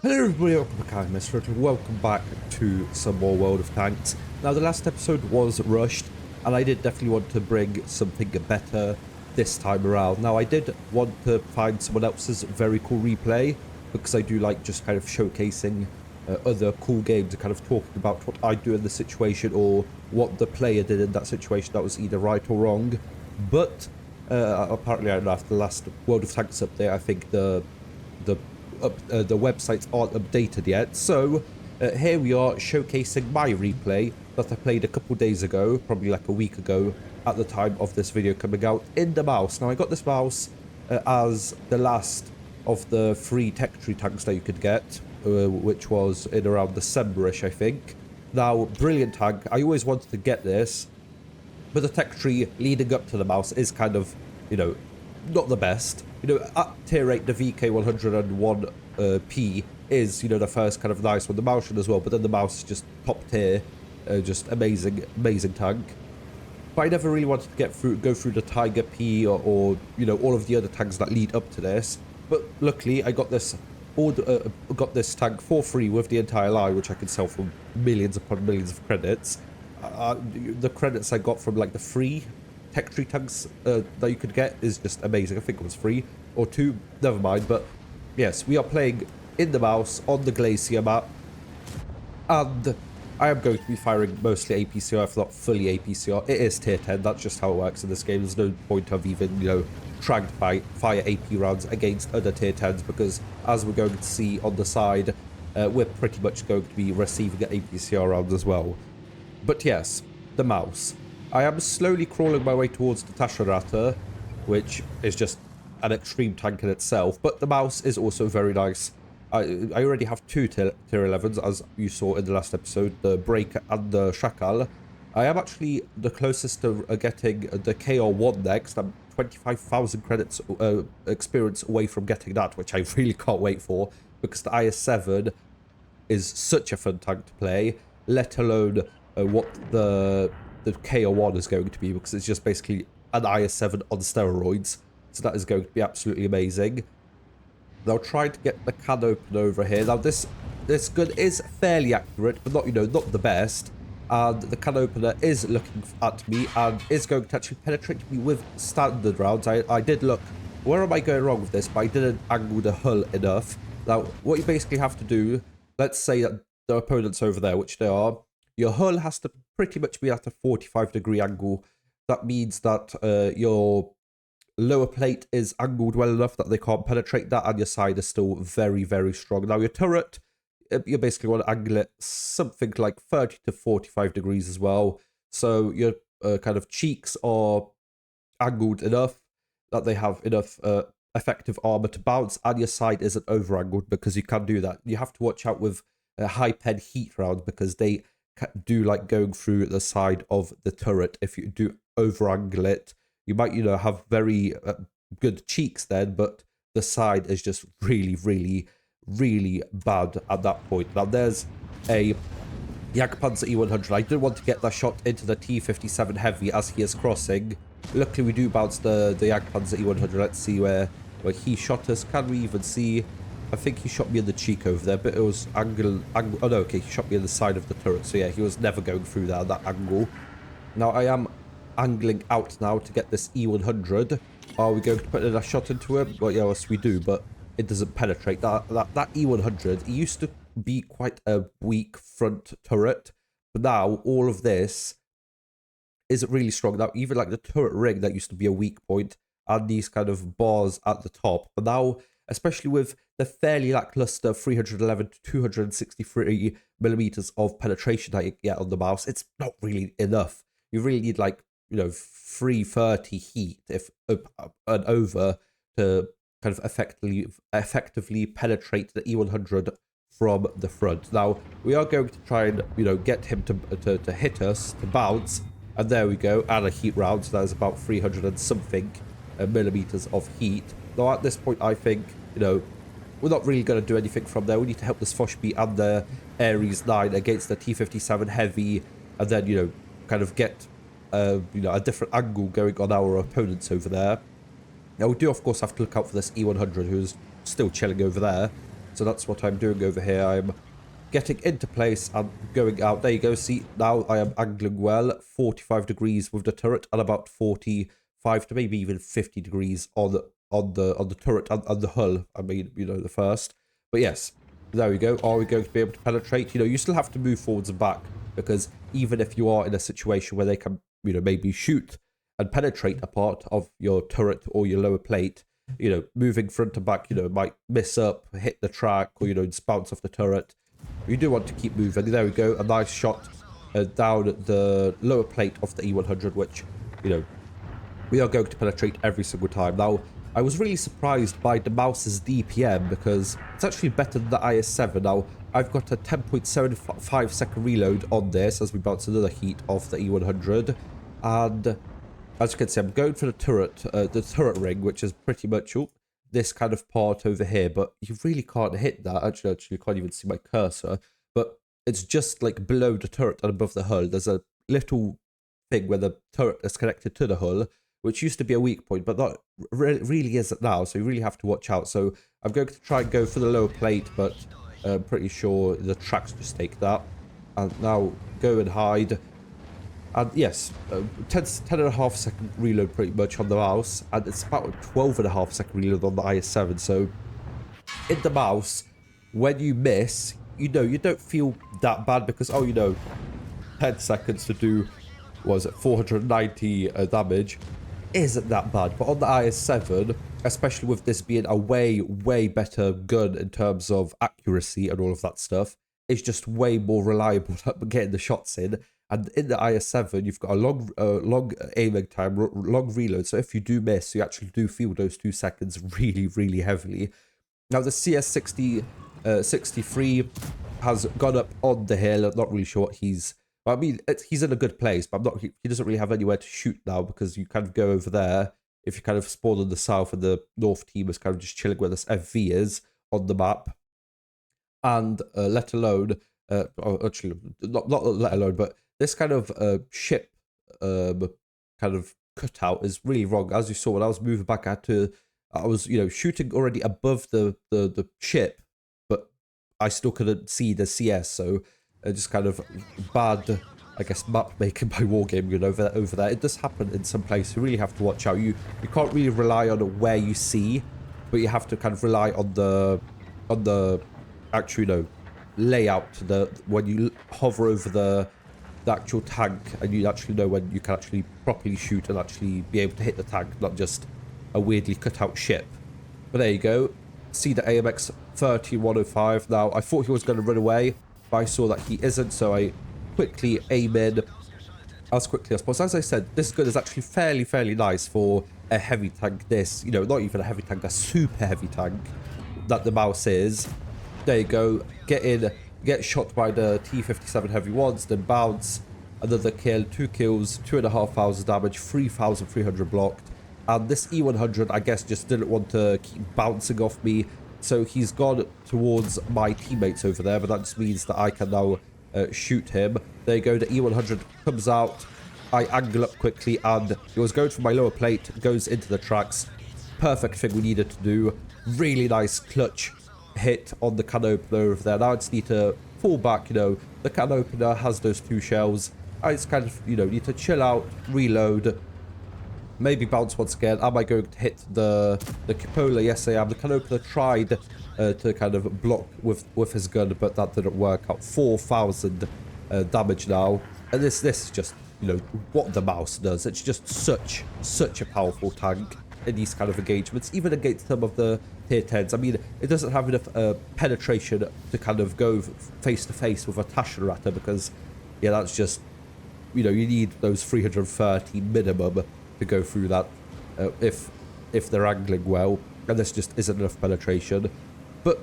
Hello everybody, welcome back, I'm MrRedClaw. Welcome back to some more World of Tanks. Now the last episode was rushed, and I did definitely want to bring something better this time around. Now I did want to find someone else's very cool replay, because I do like just kind of showcasing other cool games and kind of talking about what I do in the situation or what the player did in that situation that was either right or wrong. But apparently after the last World of Tanks update, I think the websites aren't updated yet, so here we are showcasing my replay that I played a couple days ago, probably like a week ago at the time of this video coming out, in the mouse. Now I got this mouse as the last of the free tech tree tanks that you could get, which was in around December-ish, I think. Now, brilliant tank. I always wanted to get this, but the tech tree leading up to the mouse is kind of, you know, not the best. You know, at tier 8, the VK101P is, you know, the first kind of nice one. The mouse as well, but then the mouse is just top tier, just amazing tank. But I never really wanted to go through the Tiger P or you know, all of the other tanks that lead up to this. But luckily, I got this tank for free with the entire line, which I can sell for millions upon millions of credits. The credits I got from like the free tech tree tanks that you could get is just amazing. I think it was free or 2, never mind. But yes, we are playing in the mouse on the Glacier map, and I am going to be firing mostly APCR, if not fully APCR. It is tier 10, that's just how it works in this game. There's no point of even, you know, trying to fire AP rounds against other tier 10s, because as we're going to see on the side, we're pretty much going to be receiving APCR rounds as well. But yes, the mouse. I am slowly crawling my way towards the Tasharata, which is just an extreme tank in itself, but the mouse is also very nice. I already have 2 tier 11s, as you saw in the last episode, the Breaker and the Shakal. I am actually the closest to getting the KR1 next. I'm 25,000 credits experience away from getting that, which I really can't wait for, because the IS-7 is such a fun tank to play, let alone what the KR1 is going to be, because it's just basically an IS-7 on steroids. So that is going to be absolutely amazing. Now trying to get the can opener over here. Now this gun is fairly accurate, but not, you know, not the best. And the can opener is looking at me and is going to actually penetrate me with standard rounds. I did look, where am I going wrong with this? But I didn't angle the hull enough. Now what you basically have to do, let's say that the opponent's over there, which they are, your hull has to pretty much be at a 45-degree angle. That means that your lower plate is angled well enough that they can't penetrate that, and your side is still very, very strong. Now your turret, you basically want to angle it something like 30 to 45 degrees as well. So your kind of cheeks are angled enough that they have enough effective armor to bounce, and your side isn't over angled, because you can do that. You have to watch out with high pen heat rounds, because they do like going through the side of the turret. If you do over angle it, you might, you know, have very good cheeks then, but the side is just really, really, really bad at that point. Now there's a Jagdpanzer E100. I did want to get that shot into the T57 Heavy as he is crossing. Luckily we do bounce the Jagdpanzer E100. Let's see where he shot us. Can we even see? I think he shot me in the cheek over there, but it was angle. Oh no, okay, he shot me in the side of the turret. So yeah, he was never going through that angle. Now I am angling out now to get this E100. Are we going to put a shot into him? Well, yes, we do, but it doesn't penetrate. That E100, it used to be quite a weak front turret, but now all of this isn't really strong. Now, even like the turret ring, that used to be a weak point, and these kind of bars at the top. But now, especially with the fairly lackluster 311 to 263 millimeters of penetration that you get on the mouse, it's not really enough. You really need like, you know, 330 heat if up and over to kind of effectively penetrate the E100 from the front. Now we are going to try and, you know, get him to hit us, to bounce, and there we go, and a heat round. So that is about 300 and something millimeters of heat. Now at this point, I think, you know, we're not really going to do anything from there. We need to help this Foshby and the Ares 9 against the T57 Heavy, and then, you know, kind of get you know, a different angle going on our opponents over there. Now we do of course have to look out for this E100, who's still chilling over there. So that's what I'm doing over here. I'm getting into place and going out. There you go. See, now I am angling well. 45 degrees with the turret and about 45 to maybe even 50 degrees on the turret and the hull. I mean, you know, the first. But yes, there we go. Are we going to be able to penetrate? You know, you still have to move forwards and back, because even if you are in a situation where they can, you know, maybe shoot and penetrate a part of your turret or your lower plate, you know, moving front to back, you know, might miss up, hit the track, or, you know, just bounce off the turret. You do want to keep moving. There we go. A nice shot down the lower plate of the E100, which, you know, we are going to penetrate every single time. Now, I was really surprised by the mouse's DPM, because it's actually better than the IS-7. Now, I've got a 10.75 second reload on this as we bounce another heat off the E100. And as you can see, I'm going for the turret ring, which is pretty much this kind of part over here, but you really can't hit that. Actually, you can't even see my cursor, but it's just like below the turret and above the hull. There's a little thing where the turret is connected to the hull, which used to be a weak point, but that really isn't now, so you really have to watch out. So I'm going to try and go for the lower plate, but I'm pretty sure the tracks just take that. And now go and hide. And yes, 10.5 second reload pretty much on the mouse, and it's about 12.5 second reload on the IS-7. So in the mouse, when you miss, you know, you don't feel that bad, because, oh, you know, 10 seconds to do, was it 490 damage, isn't that bad. But on the IS-7, especially with this being a way better gun in terms of accuracy and all of that stuff, it's just way more reliable at getting the shots in. And in the IS-7, you've got a long aiming time, long reload. So if you do miss, you actually do feel those 2 seconds really heavily. Now the CS63 has gone up on the hill. I'm not really sure what he's... I mean, he's in a good place, but he doesn't really have anywhere to shoot now, because you kind of go over there. If you kind of spawn in the south, and the north team is kind of just chilling where this FV is on the map. And let alone... actually, not let alone, but this kind of ship kind of cutout is really wrong. As you saw, when I was moving back, I was, you know, shooting already above the ship, but I still couldn't see the CS. So just kind of bad, I guess, map making by Wargaming, you know, over there. It does happen in some places. You really have to watch out. You can't really rely on where you see, but you have to kind of rely on the actual, you know, layout, when you hover over the actual tank, and you actually know when you can actually properly shoot and actually be able to hit the tank, not just a weirdly cut out ship. But there you go. See the AMX 13105. Now, I thought he was going to run away, but I saw that he isn't, so I quickly aim in as quickly as possible. As I said, this gun is actually fairly nice for a heavy tank. This, you know, not even a heavy tank, a super heavy tank that the mouse is. There you go. Get in, get shot by the T-57 heavy once, then bounce, another kill, 2 kills, 2,500 damage, 3,300 blocked. And this E100, I guess, just didn't want to keep bouncing off me, so he's gone towards my teammates over there, but that just means that I can now shoot him. There you go, the E100 comes out, I angle up quickly, and it was going for my lower plate, goes into the tracks. Perfect thing we needed to do. Really nice clutch hit on the can opener over there. Now I just need to fall back, you know, the can opener has those 2 shells. I just kind of, you know, need to chill out, reload, maybe bounce once again. Am I going to hit the cupola? Yes, I am. The can opener tried to kind of block with his gun, but that didn't work out. 4,000 damage now. And this is just, you know, what the mouse does. It's just such a powerful tank in these kind of engagements, even against some of the tier 10s. I mean, it doesn't have enough penetration to kind of go face to face with a Taschenratte, because, yeah, that's just, you know, you need those 330 minimum to go through that if they're angling well, and this just isn't enough penetration. But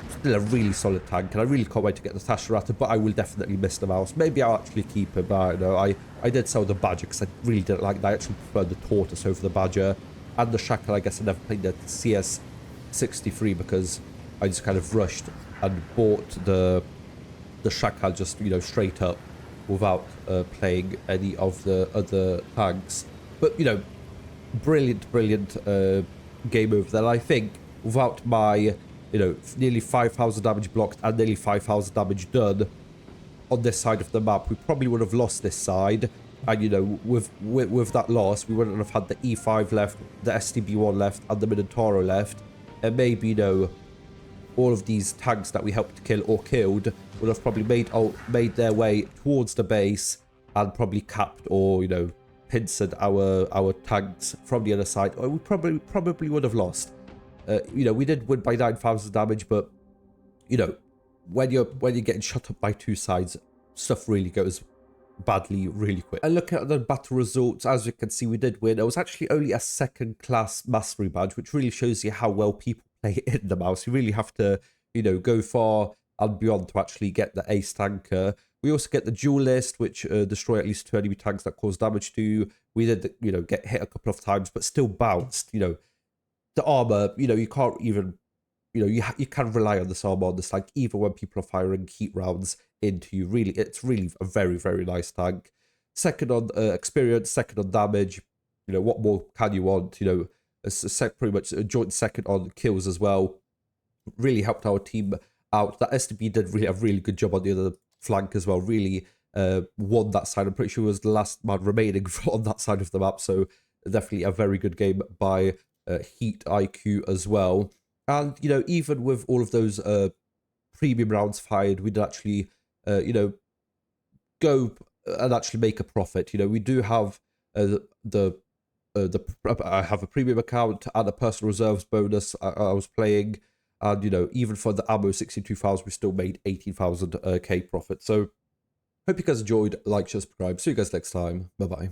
still a really solid tank, and I really can't wait to get the Taschenratte, but I will definitely miss the mouse. Maybe I'll actually keep him. I don't know. I did sell the Badger because I really didn't like that. I actually preferred the Tortoise over the Badger. And the Shackle, I guess I never played the CS63 because I just kind of rushed and bought the Shackle just, you know, straight up without playing any of the other tanks. But, you know, brilliant game over there. I think without my you know, nearly 5,000 damage blocked and nearly 5,000 damage done on this side of the map, we probably would have lost this side. And, you know, with that loss, we wouldn't have had the E5 left, the STB1 left, and the Minotauro left. And maybe, you know, all of these tanks that we helped kill or killed would have probably made their way towards the base and probably capped or, you know, pincered our tanks from the other side, or we probably would have lost. You know, we did win by 9,000 damage, but, you know, when you're getting shot up by two sides, stuff really goes badly really quick. And looking at the battle results, as you can see, we did win. It was actually only a second class mastery badge, which really shows you how well people play in the mouse. You really have to, you know, go far and beyond to actually get the ace tanker. We also get the duelist, which destroy at least 2 enemy tanks that cause damage to you. We did, you know, get hit a couple of times, but still bounced. You know, the armor, you know, you can't even, you know, you can rely on this armor on this tank, even when people are firing heat rounds into you. Really, it's really a very, very nice tank. Second on experience, second on damage. You know, what more can you want? You know, pretty much a joint second on kills as well. Really helped our team out. That STB did really a really good job on the other flank as well. Really won that side. I'm pretty sure it was the last man remaining on that side of the map. So definitely a very good game by Heat IQ as well. And, you know, even with all of those premium rounds fired, we did actually, you know, go and actually make a profit. You know, we do have I have a premium account and a personal reserves bonus I was playing. And, you know, even for the ammo 62,000, we still made 18,000 K profit. So hope you guys enjoyed. Like, share, subscribe. See you guys next time. Bye-bye.